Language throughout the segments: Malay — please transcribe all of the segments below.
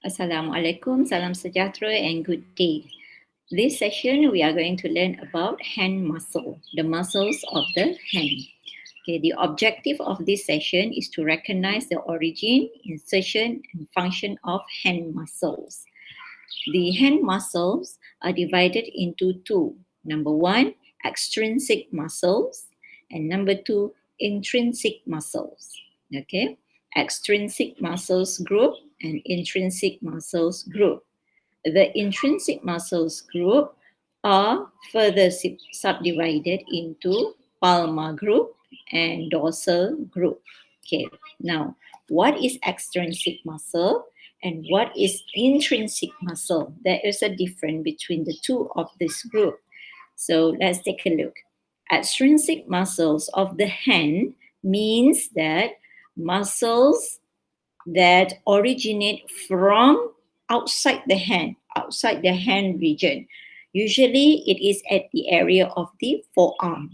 Assalamualaikum, salam sejahtera and good day. This session we are going to learn about hand muscle, the muscles of the hand. Okay, the objective of this session is to recognize the origin, insertion and function of hand muscles. The hand muscles are divided into two. Number one, extrinsic muscles, and number two, intrinsic muscles. Okay, extrinsic muscles group and intrinsic muscles group. The intrinsic muscles group are further subdivided into palmar group and dorsal group. Okay, now what is extrinsic muscle and what is intrinsic muscle? There is a difference between the two of this group. So let's take a look. Extrinsic muscles of the hand means that muscles that originate from outside the hand region. Usually it is at the area of the forearm.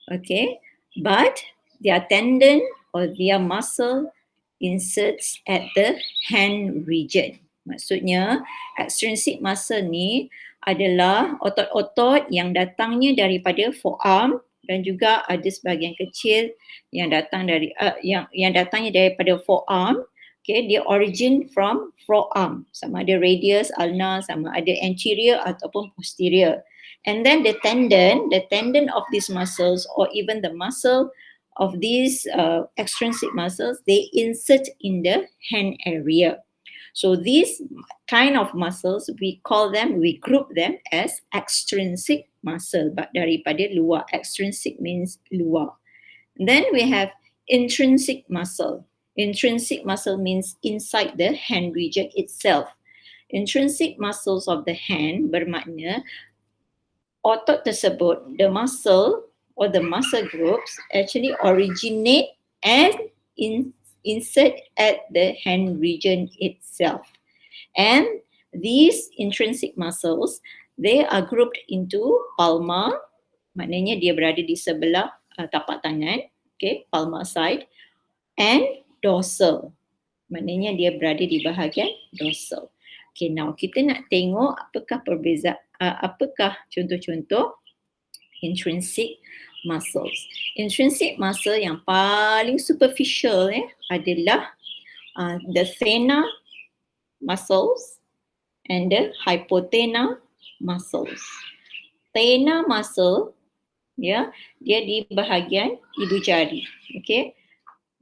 Okay, but their tendon or their muscle inserts at the hand region. Maksudnya extrinsic muscle ni adalah otot-otot yang datangnya daripada forearm dan juga ada sebahagian kecil yang datang dari yang datangnya daripada forearm. Okay, dia origin from forearm, sama ada radius, ulnar, sama ada anterior ataupun posterior. And then the tendon of these muscles or even the muscle of these extrinsic muscles, they insert in the hand area. So these kind of muscles, we group them as extrinsic muscle, but daripada luar. Extrinsic means luar. Then we have intrinsic muscle. Intrinsic muscle means inside the hand region itself. Intrinsic muscles of the hand bermakna otot tersebut, the muscle or the muscle groups actually originate and insert at the hand region itself. And these intrinsic muscles, they are grouped into palmar, maknanya dia berada di sebelah tapak tangan, okay, palmar side, and dorsal, maknanya dia berada di bahagian dorsal. Okay, now kita nak tengok apakah contoh-contoh intrinsic muscles. Intrinsic muscle yang paling superficial adalah the thenar muscles and the hypothenar muscles. Thenar muscle, dia di bahagian ibu jari. Okay,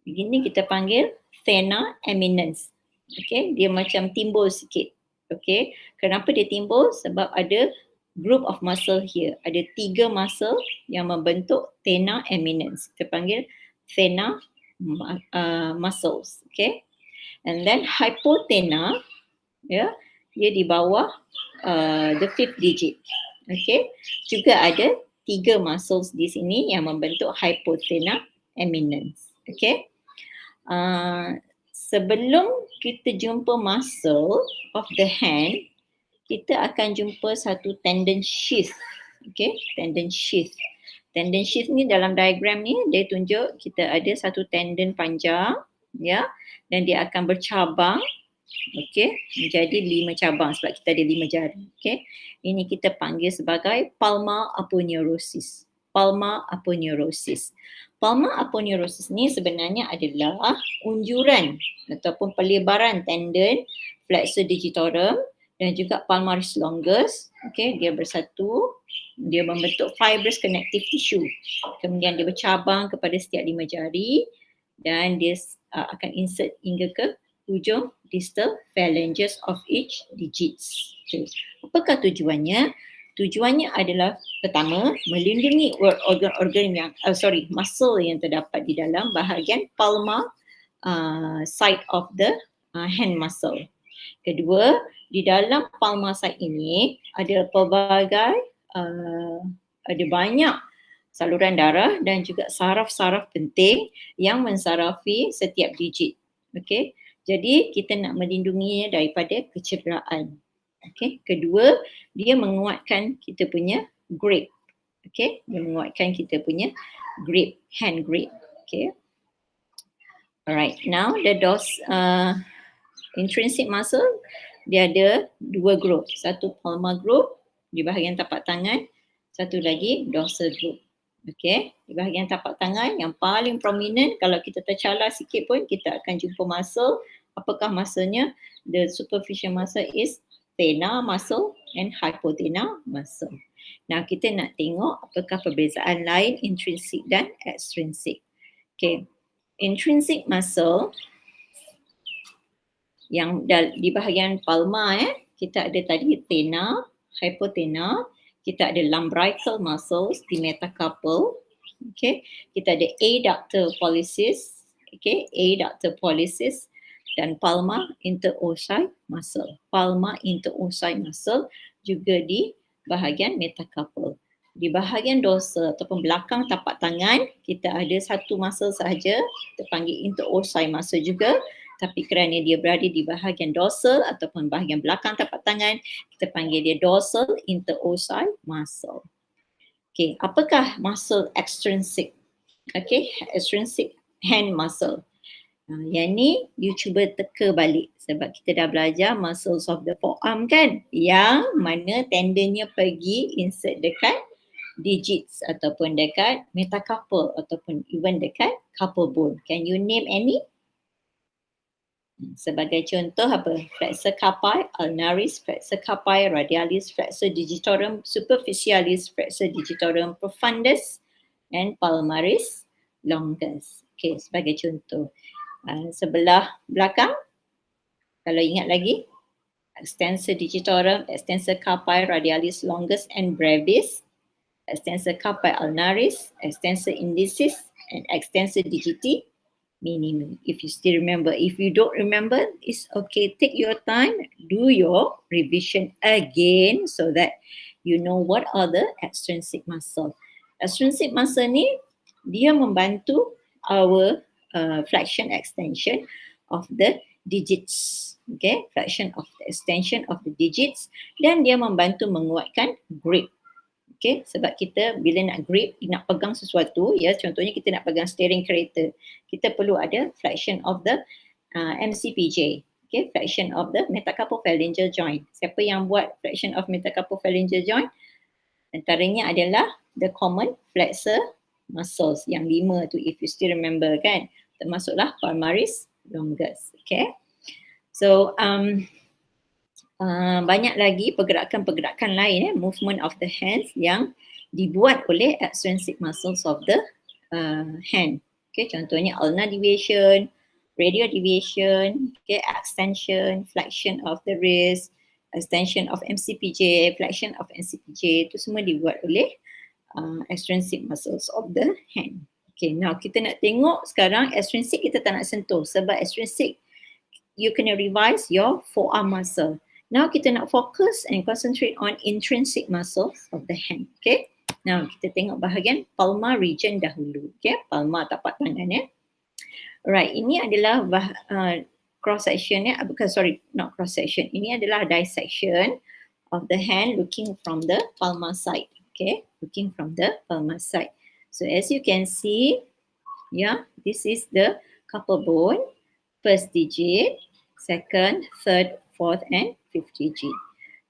begini kita panggil thenar eminence. Okay, dia macam timbul sikit. Okay, kenapa dia timbul? Sebab ada group of muscle here. Ada 3 muscle yang membentuk thenar eminence. Kita panggil thenar muscles. Okay, and then hypothenar, dia di bawah the 5th digit. Okay, juga ada 3 muscles di sini yang membentuk hypothenar eminence. Okay, sebelum kita jumpa muscle of the hand, kita akan jumpa satu tendon sheath. Okay, tendon sheath. Tendon sheath ni dalam diagram ni dia tunjuk kita ada satu tendon panjang, ya, dan dia akan bercabang, okay, menjadi 5 cabang sebab kita ada 5 jari. Okay, ini kita panggil sebagai palmar aponeurosis. Palmar aponeurosis. Palmar aponeurosis ni sebenarnya adalah unjuran ataupun pelebaran tendon flexor digitorum dan juga palmaris longus. Okay, dia bersatu, dia membentuk fibrous connective tissue. Kemudian dia bercabang kepada setiap 5 jari dan dia akan insert hingga ke hujung distal phalanges of each digits. Okay. Apakah tujuannya? Tujuannya adalah pertama, melindungi organ-organ yang muscle yang terdapat di dalam bahagian palmar side of the hand muscle. Kedua, di dalam palmar side ini ada pelbagai ada banyak saluran darah dan juga saraf-saraf penting yang mensarafi setiap digit. Okey, jadi kita nak melindunginya daripada kecederaan. Okey, kedua, dia menguatkan kita punya grip. Okey, dia menguatkan kita punya grip, hand grip. Okey. Alright, now the intrinsic muscle, dia ada dua group. Satu palmar group di bahagian tapak tangan, satu lagi dorsal group. Okay, di bahagian tapak tangan yang paling prominent, kalau kita tercalar sikit pun kita akan jumpa muscle. Apakah muscle-nya? The superficial muscle is thenar muscle and hypothenar muscle. Now kita nak tengok apakah perbezaan lain intrinsic dan extrinsic. Okay, intrinsic muscle yang di bahagian palmar kita ada tadi thenar, hypothenar, kita ada lumbrical muscles di metacarpal, okay, kita ada adductor pollicis, okay, adductor pollicis dan palmar interossei muscle. Palmar interossei muscle juga di bahagian metacarpal. Di bahagian dorsal ataupun belakang tapak tangan, kita ada satu muscle sahaja, kita panggil interossei muscle juga. Tapi kerana dia berada di bahagian dorsal ataupun bahagian belakang tapak tangan, kita panggil dia dorsal interossei muscle. Okay, apakah muscle extrinsic? Okay, extrinsic hand muscle. Yang ni you cuba teka balik sebab kita dah belajar muscles of the forearm kan? Yang mana tendonnya pergi insert dekat digits ataupun dekat metacarpal ataupun even dekat carpal bone. Can you name any? Sebagai contoh apa? Flexor carpi ulnaris, flexor carpi radialis, flexor digitorum superficialis, flexor digitorum profundus and palmaris longus. Okay, sebagai contoh. Sebelah belakang, kalau ingat lagi, extensor digitorum, extensor carpi radialis longus and brevis, extensor carpi ulnaris, extensor indicis and extensor digiti minimum. If you still remember, if you don't remember, it's okay. Take your time, do your revision again so that you know what are the extrinsic muscle. Extrinsic muscle ni dia membantu our flexion extension of the digits. Okay, flexion of the extension of the digits dan dia membantu menguatkan grip. Okay, sebab kita bila nak grip, nak pegang sesuatu, ya, contohnya kita nak pegang steering kereta, kita perlu ada flexion of the MCPJ, okay, flexion of the metacarpophalangeal joint. Siapa yang buat flexion of metacarpophalangeal joint? Antaranya adalah the common flexor muscles, yang 5 tu, if you still remember kan, termasuklah palmaris longus, okay. So, banyak lagi pergerakan-pergerakan lain, movement of the hands yang dibuat oleh extrinsic muscles of the hand. Okay, contohnya ulnar deviation, radial deviation, okay, extension, flexion of the wrist, extension of MCPJ, flexion of MCPJ, itu semua dibuat oleh extrinsic muscles of the hand. Okay, now kita nak tengok sekarang extrinsic kita tak nak sentuh sebab extrinsic you kena revise your forearm muscle. Now kita nak fokus and concentrate on intrinsic muscles of the hand. Okay. Now kita tengok bahagian palmar region dahulu. Okay. Palmar tapak tangan ya. Alright. Ini adalah cross section ya. Not cross section. Ini adalah dissection of the hand looking from the palmar side. Okay. Looking from the palmar side. So as you can see, yeah, this is the carpal bone, first digit, second, third, fourth and fifth digit.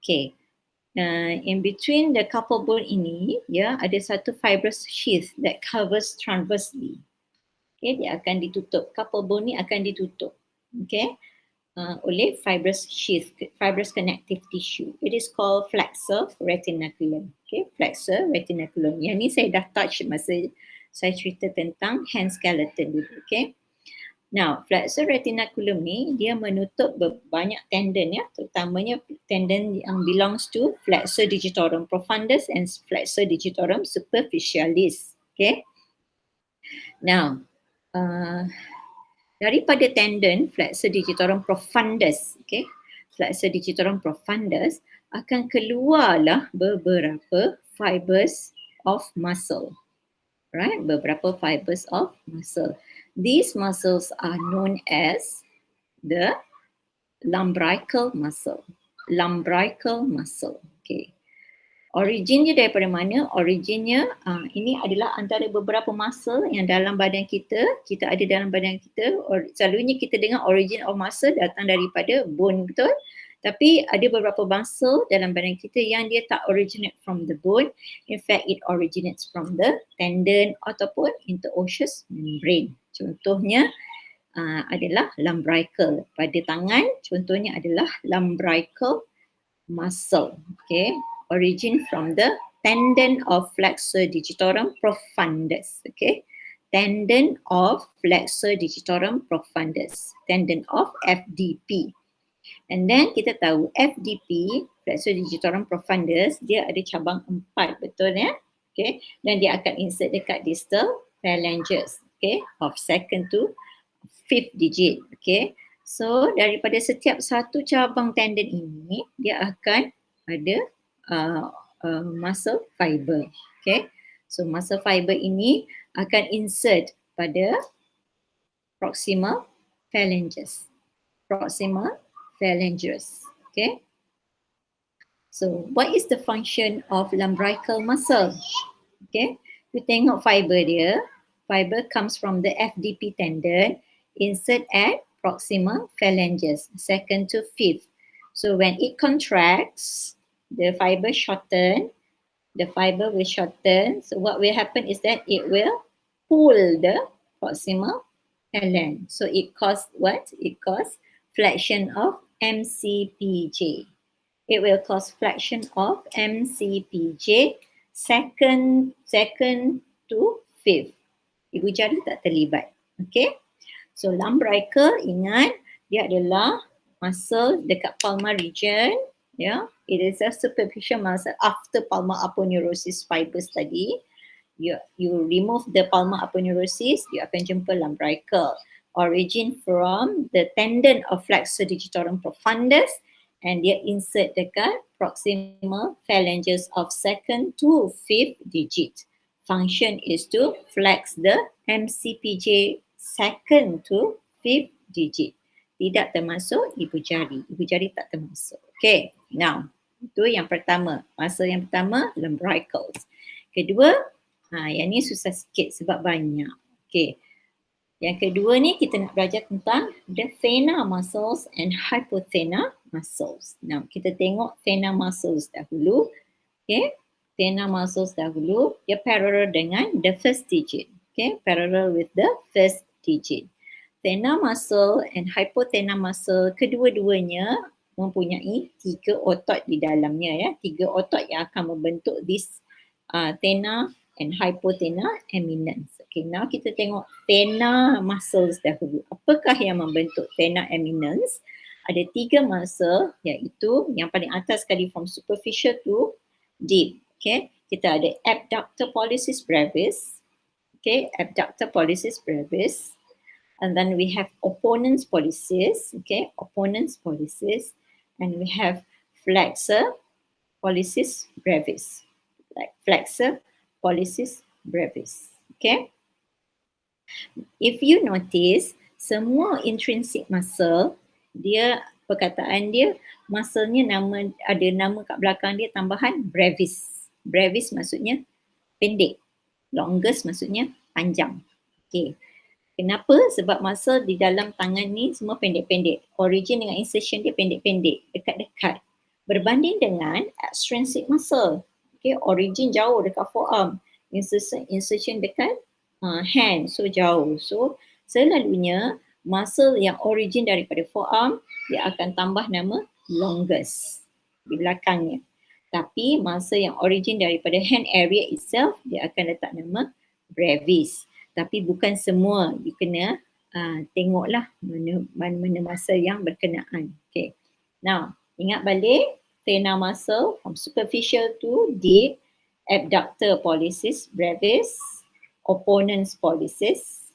Okay. In between the carpal bone ini, ya, ada satu fibrous sheath that covers transversely. Okay, dia akan ditutup. Carpal bone ni akan ditutup. Okay, oleh fibrous sheath, fibrous connective tissue. It is called flexor retinaculum. Okay, flexor retinaculum. Yang ni saya dah touch masa saya cerita tentang hand skeleton dulu. Okay. Now, flexor retinaculum ni dia menutup banyak tendon ya, terutamanya tendon yang belongs to flexor digitorum profundus and flexor digitorum superficialis. Okay. Now, daripada tendon flexor digitorum profundus, okay, flexor digitorum profundus akan keluarlah beberapa fibers of muscle. Right, beberapa fibers of muscle. These muscles are known as the lumbrical muscle. Lumbrical muscle. Okay. Originnya daripada mana? Originnya ini adalah antara beberapa muscle yang dalam badan kita ada dalam badan kita. Selalunya kita dengar origin of muscle datang daripada bone, betul? Tapi ada beberapa muscle dalam badan kita yang dia tak originate from the bone. In fact, it originates from the tendon ataupun interosseous membrane. Contohnya adalah lumbrical. Pada tangan, contohnya adalah lumbrical muscle. Okay, origin from the tendon of flexor digitorum profundus. Okay, tendon of flexor digitorum profundus, tendon of FDP. And then kita tahu FDP, flexor digitorum profundus, dia ada cabang 4, betul ya? Okay, dan dia akan insert dekat distal phalanges, okay, of second to 5th digit. Okay, so daripada setiap satu cabang tendon ini, dia akan ada muscle fiber. Okay, so muscle fiber ini akan insert pada proximal phalanges. Proximal phalanges. Okay. So, what is the function of lumbrical muscle? Okay. You tengok fiber dia. Fiber comes from the FDP tendon, insert at proximal phalanges, second to 5th. So, when it contracts, the fiber shorten. The fiber will shorten. So, what will happen is that it will pull the proximal phalange. So, it causes what? It causes flexion of MCPJ. It will cause flexion of MCPJ second to 5th. Ibu jari tak terlibat. Okay. So lumbrical, ingat dia adalah muscle dekat palmar region. Yeah. It is a superficial muscle after palmar aponeurosis fibers tadi. You remove the palmar aponeurosis, you akan jumpa lumbrical. Origin from the tendon of flexor digitorum profundus and dia insert dekat proximal phalanges of second to 5th digit. Function is to flex the MCPJ second to 5th digit. Tidak termasuk ibu jari. Ibu jari tak termasuk. Okay, now itu yang pertama. Muscle yang pertama, lumbricals. Kedua, yang ni susah sikit sebab banyak. Okay. Yang kedua ni kita nak belajar tentang the thenar muscles and hypothenar muscles. Now kita tengok thenar muscles dahulu. Okay, thenar muscles dahulu dia parallel dengan the first digit. Okay, parallel with the first digit. Thenar muscle and hypothenar muscle kedua-duanya mempunyai 3 otot di dalamnya ya. 3 otot yang akan membentuk this thenar and hypothenar eminence. Okay, now kita tengok thenar muscles dahulu. Apakah yang membentuk thenar eminence? Ada 3 muscle iaitu yang paling atas sekali from superficial to deep. Okay, kita ada abductor pollicis brevis. Okay, abductor pollicis brevis. And then we have opponens pollicis. Okay, opponens pollicis. And we have flexor pollicis brevis. Like flexor pollicis brevis. Okay. If you notice, semua intrinsic muscle, dia perkataan dia, muscle-nya ada nama kat belakang dia tambahan brevis. Brevis maksudnya pendek. Longest maksudnya panjang. Okay. Kenapa? Sebab muscle di dalam tangan ni semua pendek-pendek. Origin dengan insertion dia pendek-pendek, dekat-dekat. Berbanding dengan extrinsic muscle. Okay, origin jauh dekat forearm. Insertion dekat hand, so jauh. So selalunya muscle yang origin daripada forearm dia akan tambah nama longest di belakangnya. Tapi muscle yang origin daripada hand area itself dia akan letak nama brevis. Tapi bukan semua, you kena tengoklah mana muscle yang berkenaan. Okay. Now, ingat balik thenar muscle from superficial to deep, abductor pollicis brevis, opponens pollicis,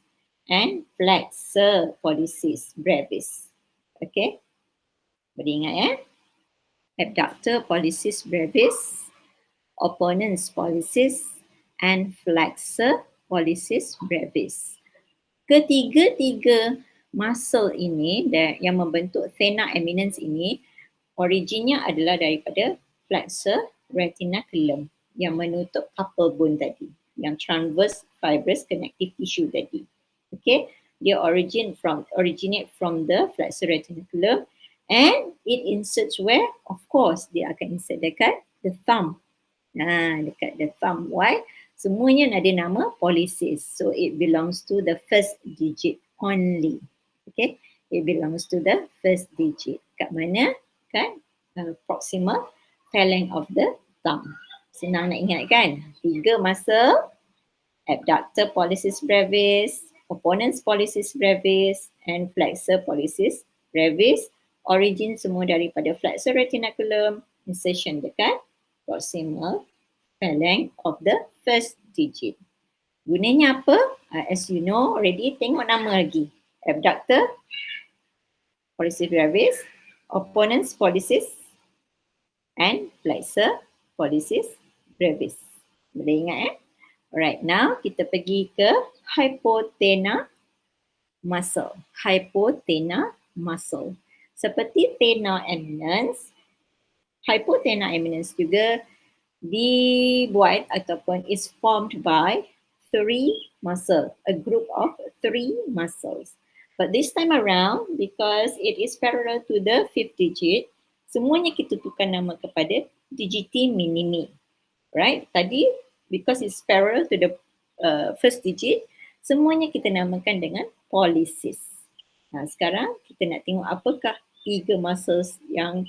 and flexor pollicis brevis. Okay. Beringat ya. Abductor pollicis brevis, opponens pollicis, and flexor pollicis brevis. Ketiga-tiga muscle ini yang membentuk thenar eminence ini, originnya adalah daripada flexor retinaculum yang menutup upper bone tadi, yang transverse fibrous connective tissue tadi. Okay, dia originate from the flexor retinaculum And it inserts where? Of course, dia akan insert dekat the thumb. Dekat the thumb. Why? Semuanya ada nama polycis. So it belongs to the first digit only. Okay? It belongs to the first digit. Kat mana? Kat proximal phalanx of the thumb. Senang nak ingat kan? 3 muscle, abductor pollicis brevis, opponens pollicis brevis, and flexor pollicis brevis. Origin semua daripada flexor retinaculum, insertion dekat proximal phalanx of the first digit. Gunanya apa? As you know already, tengok nama lagi. Abductor pollicis brevis, opponens pollicis, and flexor pollicis brevis. Boleh ingat Alright, now kita pergi ke hypothenar muscle. Hypothenar muscle. Seperti thenar eminence, hypothenar eminence juga dibuat ataupun is formed by 3 muscle, a group of 3 muscles. But this time around, because it is parallel to the 5th digit, semuanya kita tukar nama kepada digiti minimi. Right? Tadi, because it's parallel to the first digit, semuanya kita namakan dengan polycis. Sekarang kita nak tengok apakah 3 muscles yang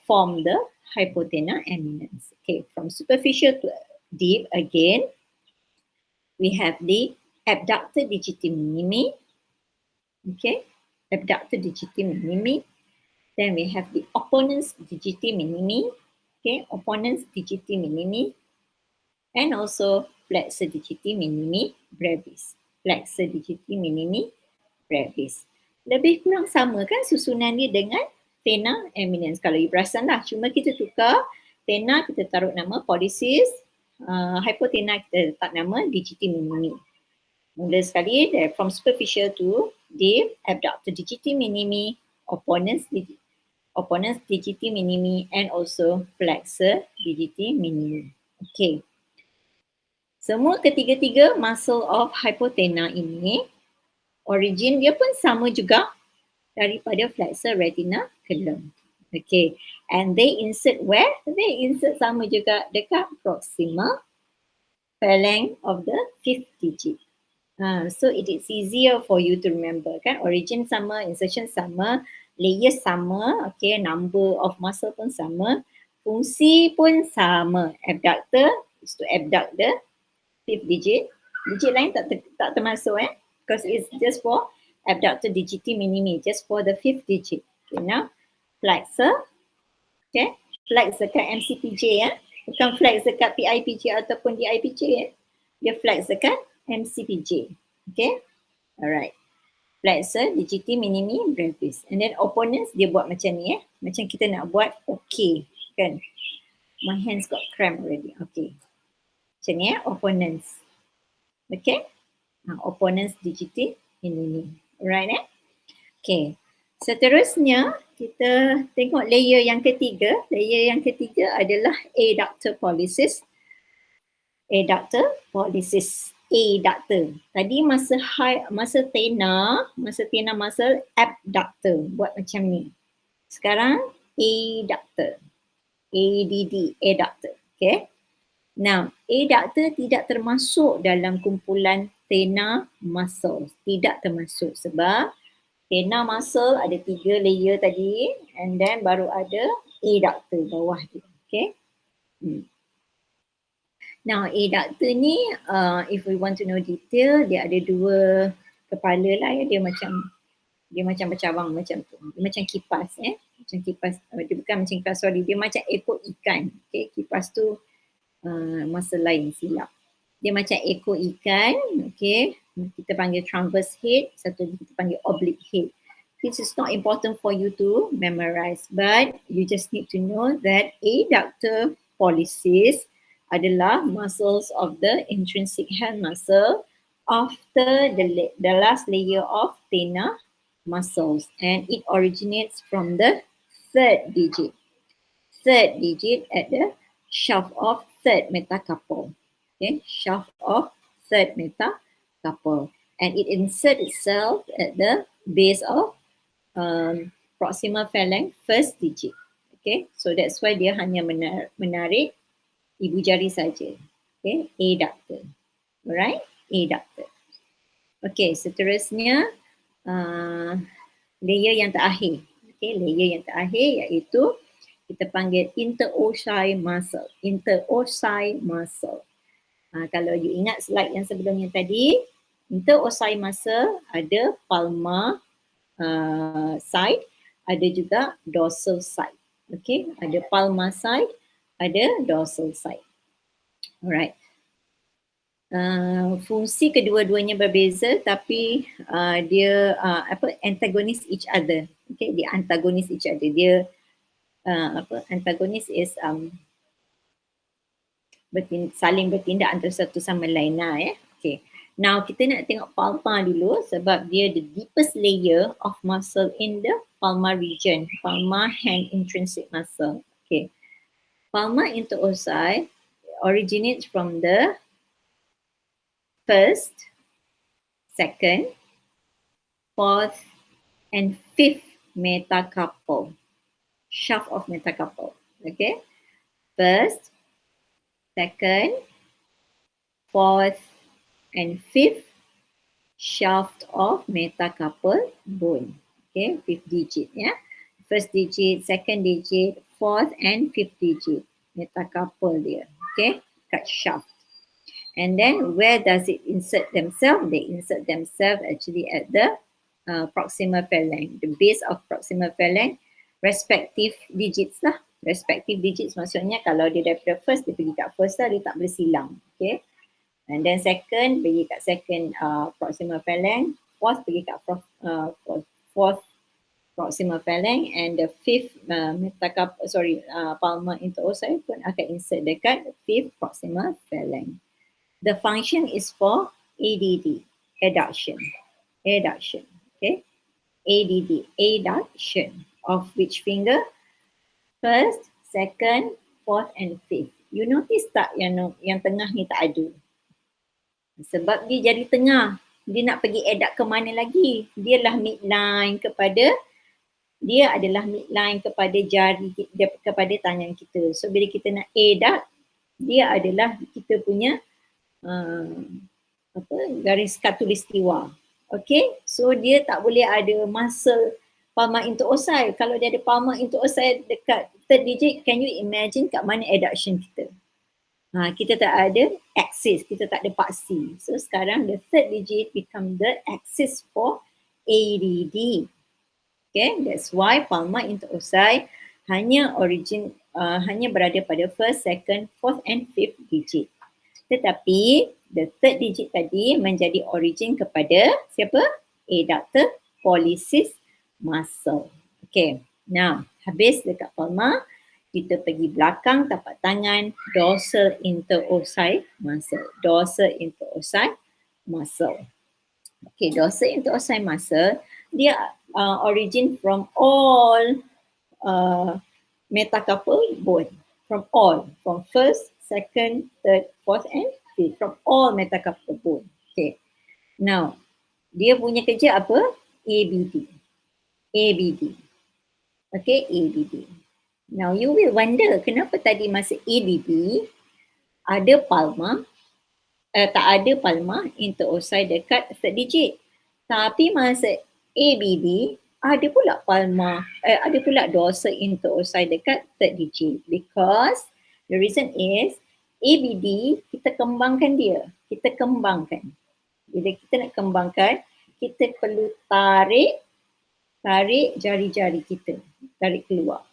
form the hypothenar eminence. Okay, from superficial to deep again, we have the abductor digiti minimi. Okay, abductor digiti minimi. Then we have the opponens digiti minimi. Okay, opponens digiti minimi. And also flexor digiti minimi brevis. Flexor digiti minimi brevis. Lebih kurang sama kan susunan dia dengan thenar eminence. Kalau you perasan lah, cuma kita tukar thenar, kita taruh nama polycis, hypothenar kita letak nama digiti minimi. Mula sekali, from superficial to deep, abductor digiti minimi, opponens digiti minimi, and also flexor digiti minimi. Okay. Semua ketiga-tiga muscle of hypothenar ini, origin dia pun sama juga daripada flexor retinaculum. Okay, and they insert where? They insert sama juga dekat proximal phalanx of the 5th digit. So it is easier for you to remember kan? Origin sama, insertion sama, layer sama, okay, number of muscle pun sama, fungsi pun sama. Abductor is to abduct the 5th digit. Digit lain tak termasuk because it's just for abductor digiti minimi, just for the 5th digit. Okay, now flexor, okay, flex dekat MCPJ bukan flex dekat PIPJ ataupun DIPJ dia flex dekat MCPJ. Okay, alright. Flexor digiti minimi brevis, and then opponents dia buat macam ni macam kita nak buat okay kan. My hands got cramp already. Okay, macam ni opponents. Okay, opponents digiti minimi. Alright Okay, seterusnya kita tengok layer yang ketiga. Layer yang ketiga adalah adductor pollicis. Adductor pollicis. Adductor. Tadi masa thenar muscle abductor. Buat macam ni. Sekarang adductor. ADD, adductor. Okay. Now, adductor tidak termasuk dalam kumpulan thenar muscle. Tidak termasuk sebab thenar muscle ada 3 layer tadi, and then baru ada adductor bawah dia. Okay. Now adductor ni, if we want to know detail, dia ada 2 kepala lah dia macam bercabang macam tu. Dia macam kipas macam kipas. Dia bukan macam kipas, sorry. Dia macam ekor ikan. Okay, kipas tu masa lain silap. Dia macam ekor ikan, okay. Kita panggil transverse head, satu lagi kita panggil oblique head. This is not important for you to memorize, but you just need to know that adductor pollicis adalah muscles of the intrinsic hand muscle after the last layer of thenar muscles, and it originates from the 3rd digit. 3rd digit at the shaft of 3rd metacarpal. Okay, shaft of 3rd metacarpal, and it inserts itself at the base of proximal phalanx first digit. Okay, so that's why dia hanya menarik ibu jari saja. Okay, adductor. Alright, adductor. Okay, seterusnya layer yang terakhir. Okay, layer yang terakhir iaitu kita panggil interossei muscle. Interossei muscle. Kalau you ingat slide yang sebelumnya tadi, interossei muscle ada palmar side, ada juga dorsal side. Okay, ada palmar side, ada dorsal side. Alright. Fungsi kedua-duanya berbeza tapi dia antagonis each other. Okay, dia antagonis each other. Dia antagonis is saling bertindak antara satu sama lain lah ya. Okay. Now kita nak tengok palmar dulu sebab dia the deepest layer of muscle in the palmar region. Palmar hand intrinsic muscle. Okay. Palmar interossei originates from the first, second, fourth, and fifth metacarpal. Shaft of metacarpal. Okay. First, second, fourth, and fifth shaft of metacarpal bone. Okay, fifth digit ya. First digit, second digit, fourth and fifth digit metacarpal dia. Okay, cut shaft. And then where does it insert themselves? They insert themselves actually at the proximal phalanx, the base of proximal phalanx, respective digits lah. Respective digits maksudnya kalau dia daripada first, dia pergi kat first lah, dia tak boleh silang. Okay. And then second, pergi kat second proximal phalanx, fourth pergi kat fourth proximal phalanx, and the fifth palmar interossei pun akan insert dekat fifth proximal phalanx. The function is for ADD, adduction. Adduction, okay? ADD, adduction of which finger? First, second, fourth and fifth. You notice tak yang tengah ni tak ada? Sebab dia jadi tengah. Dia nak pergi adduct ke mana lagi? Dia adalah midline kepada jari, kepada tangan kita. So bila kita nak adduct, dia adalah kita punya garis khatulistiwa. Okay, so dia tak boleh ada muscle palmar interossei. Kalau dia ada palmar interossei dekat third digit, can you imagine kat mana adduction kita? Kita tak ada axis, kita tak ada paksi. So sekarang the third digit become the axis for ADD. Okay, that's why palmar interossei hanya berada pada first, second, fourth and fifth digit. Tetapi the third digit tadi menjadi origin kepada siapa? Adductor pollicis muscle. Okay, now habis dekat palmar, kita pergi belakang tapak tangan, dorsal interossei muscle. Dorsal interossei muscle. Okay, dorsal interossei muscle, dia origin from all metacarpal bone. From first, second, third, fourth and fifth. From all metacarpal bone. Okay. Now, dia punya kerja apa? ABD. ABD. Okay, ABD. Now, you will wonder kenapa tadi masa ABD ada palmar, tak ada palmar interossei dekat third digit. Tapi masa ABD ada pula palmar, ada pula dorsal interossei dekat third digit. Because the reason is ABD kita kembangkan dia. Kita kembangkan. Bila kita nak kembangkan, kita perlu tarik jari-jari kita. Tarik keluar.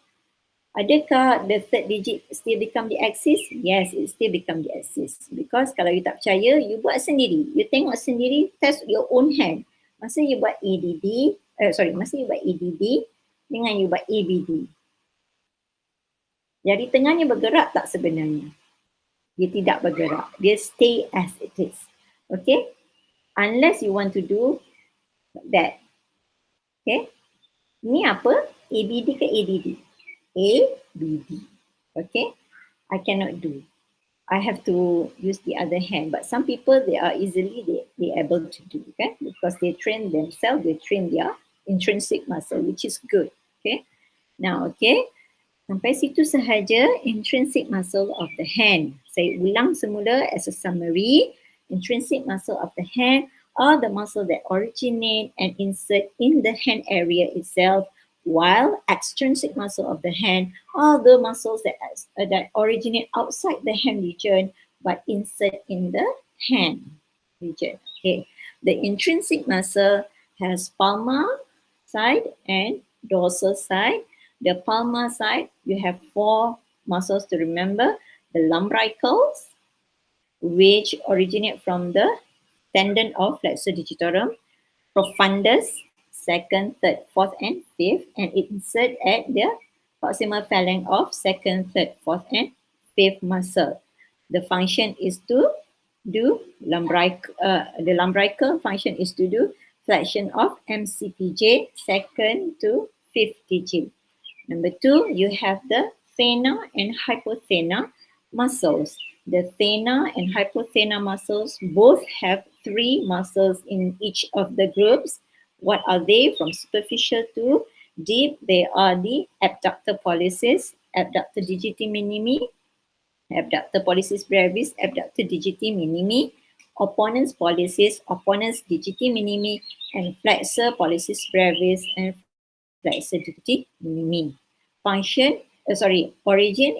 Adakah the third digit still become the axis? Yes, it still become the axis. Because kalau you tak percaya, you buat sendiri. You tengok sendiri, test your own hand. Masa you buat ADD dengan you buat ABD. Jari tengahnya bergerak tak sebenarnya? Dia tidak bergerak. Dia stay as it is. Okay? Unless you want to do that. Okay? Ni apa? ABD ke ADD? ABD. Okay? I cannot do. I have to use the other hand. But some people, they are able to do. Okay? Because they train themselves, they train their intrinsic muscle, which is good. Okay. Now, okay. Sampai situ sahaja intrinsic muscle of the hand. Saya ulang semula as a summary. Intrinsic muscle of the hand are the muscle that originate and insert in the hand area itself, while extrinsic muscle of the hand are the muscles that originate outside the hand region but insert in the hand region. Okay. The intrinsic muscle has palmar side and dorsal side. The palmar side, you have 4 muscles to remember. The lumbricals, which originate from the tendon of flexor digitorum, profundus, second, third, fourth, and fifth, and it insert at the proximal phalanx of second, third, fourth, and fifth muscle. The function is to do the lumbrical function is to do flexion of MCPJ, second to fifth digit. Number 2, you have the thenar and hypothenar muscles. The thenar and hypothenar muscles both have 3 muscles in each of the groups. What are they? From superficial to deep, they are the abductor pollicis, abductor digiti minimi, abductor pollicis brevis, abductor digiti minimi, opponens pollicis, opponens digiti minimi, and flexor pollicis brevis and flexor digiti minimi. Origin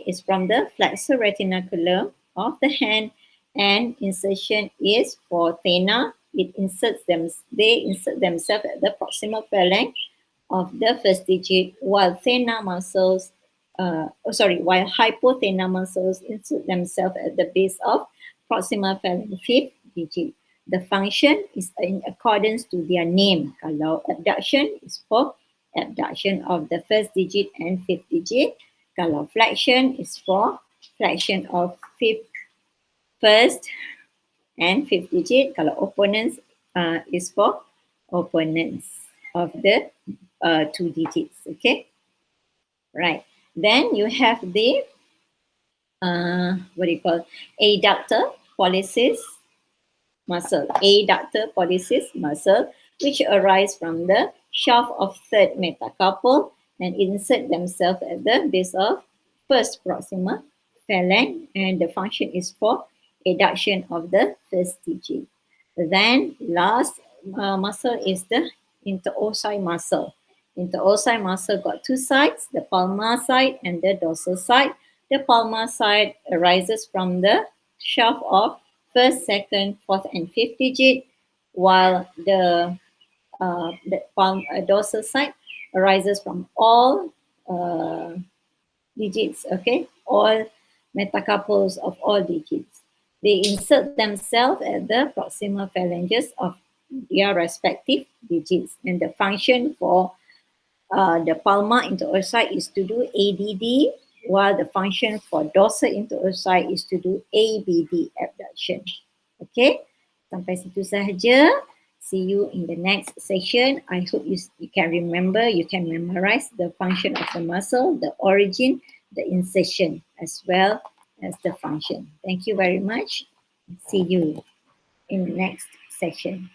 is from the flexor retinaculum of the hand, and insertion is for thenar. They insert themselves at the proximal phalanx of the first digit, while while hypothenar muscles insert themselves at the base of proximal phalanx fifth digit. The function is in accordance to their name. Kalau abduction is for abduction of the first digit and fifth digit. Kalau flexion is for flexion of first and fifth digit. Kalau opponents is for opponents of the 2 digits. Okay. Right. Then you have the adductor pollicis muscle. Adductor pollicis muscle, which arise from the shaft of third metacarpal and insert themselves at the base of first proximal phalanx, and the function is for adduction of the first digit. Then last muscle is the interossei muscle. Interossei muscle got 2 sides, the palmar side and the dorsal side. The palmar side arises from the shaft of first, second, fourth, and fifth digit, while the dorsal side arises from all digits, okay, all metacarpals of all digits. They insert themselves at the proximal phalanges of their respective digits, and the function for the palmar interossei is to do ADD, while the function for dorsal interossei is to do ABD, abduction. Okay, sampai situ sahaja. See you in the next session. I hope you can remember, you can memorize the function of the muscle, the origin, the insertion, as well as the function. Thank you very much. See you in the next session.